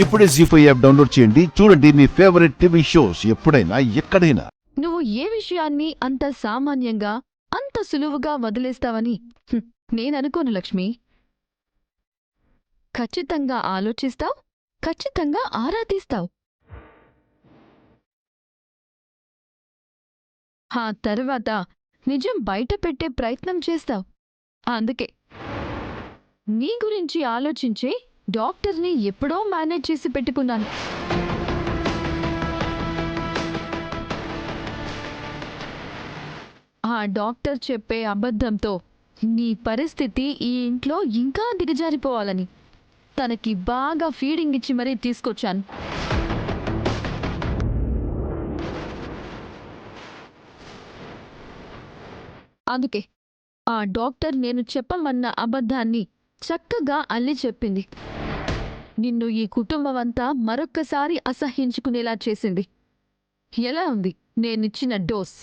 ఇప్పుడే జీ5 app download చేయండి. చూడండి మీ ఫేవరెట్ టీవీ షోస్ ఎప్పుడైనా ఎక్కడైనా. నువ్వు ఏ విషయాన్ని అంత సామాన్యంగా అంత సులువుగా వదిలేస్తావని నేననుకోను లక్ష్మి. ఖచ్చితంగా ఆలోచిస్తావు, ఖచ్చితంగా ఆరా తీస్తావు. ఆ తర్వాత నిజం బయట పెట్టే ప్రయత్నం చేస్తావు. అందుకే నీ గురించి ఆలోచించే డాక్టర్ని ఎప్పుడో మేనేజ్ చేసి పెట్టుకున్నాను. ఆ డాక్టర్ చెప్పే అబద్ధంతో నీ పరిస్థితి ఈ ఇంట్లో ఇంకా దిగజారిపోవాలని తనకి బాగా ఫీడింగ్ ఇచ్చి మరీ తీసుకొచ్చాను. అందుకే ఆ డాక్టర్ నేను చెప్పమన్న అబద్ధాన్ని చక్కగా అల్లి చెప్పింది. నిన్ను ఈ కుటుంబమంతా మరొక్కసారి అసహ్యించుకునేలా చేసింది. ఎలా ఉంది నేనిచ్చిన డోస్?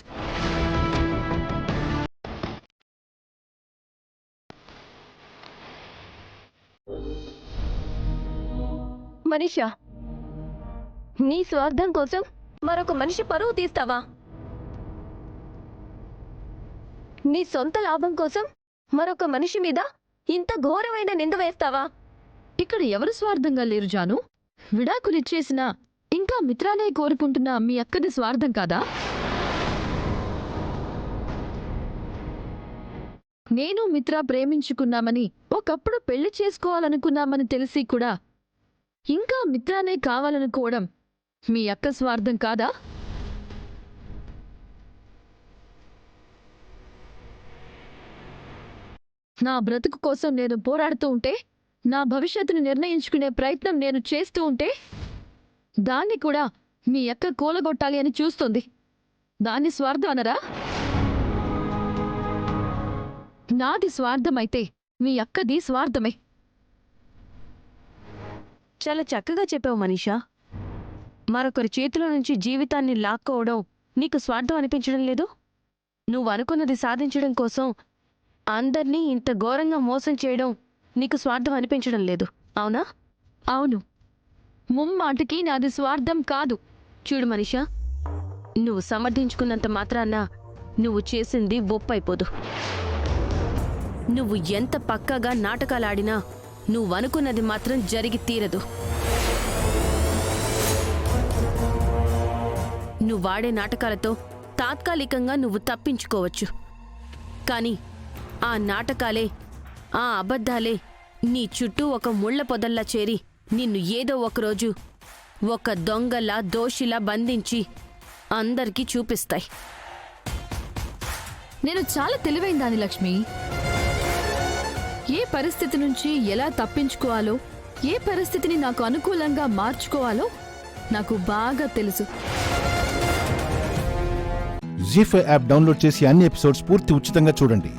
మనీషా, నీ స్వార్థం కోసం మరొక మనిషి పరువు తీస్తావా? నీ సొంత లాభం కోసం మరొక మనిషి మీద ఇంత ఘోరమైన నింద వేస్తావా? ఇక్కడ ఎవరు స్వార్థంగా లేరు జాను. విడాకులిచ్చేసినా ఇంకా మిత్రానే కోరుకుంటున్న మీ అక్కది స్వార్థం కాదా? నేను మిత్ర ప్రేమించుకున్నామని, ఒకప్పుడు పెళ్లి చేసుకోవాలనుకున్నామని తెలిసి కూడా ఇంకా మిత్రానే కావాలనుకోవడం మీ అక్క స్వార్థం కాదా? నా బ్రతుకు కోసం నేను పోరాడుతూ ఉంటే, నా భవిష్యత్తును నిర్ణయించుకునే ప్రయత్నం నేను చేస్తూ ఉంటే, దాన్ని కూడా మీ అక్క కూలగొట్టాలి అని చూస్తుంది. దాన్ని స్వార్థం అనరా? నాది స్వార్థమైతే మీ అక్కది స్వార్థమే. చాలా చక్కగా చెప్పావు మనీషా. మరొకరి చేతిలో నుంచి జీవితాన్ని లాక్కోవడం నీకు స్వార్థం అనిపించడం లేదు? నువ్వు అనుకున్నది సాధించడం కోసం అందర్నీ ఇంత ఘోరంగా మోసం చేయడం నీకు స్వార్థం అనిపించడం లేదు, అవునా? అవును, ముమ్మాటికి నాది స్వార్థం కాదు. చూడు మనీషా, నువ్వు సమర్థించుకున్నంత మాత్రాన నువ్వు చేసింది ఒప్పైపోదు. నువ్వు ఎంత పక్కాగా నాటకాలాడినా నువ్వనుకున్నది మాత్రం జరిగి తీరదు. నువ్వాడే నాటకాలతో తాత్కాలికంగా నువ్వు తప్పించుకోవచ్చు, కానీ ఆ నాటకాలే, ఆ అబద్ధాలే నీ చుట్టూ ఒక ముళ్ల పొదల్లా చేరి నిన్ను ఏదో ఒకరోజు ఒక దొంగలా దోషిలా బంధించి అందరికీ చూపిస్తాయి. నేను చాలా తెలివైన దాని లక్ష్మి. ఏ పరిస్థితి నుంచి ఎలా తప్పించుకోవాలో, ఏ పరిస్థితిని నాకు అనుకూలంగా మార్చుకోవాలో నాకు బాగా తెలుసు. జీ5 యాప్ డౌన్లోడ్ చేసి అన్ని ఎపిసోడ్స్ పూర్తి ఉచితంగా చూడండి.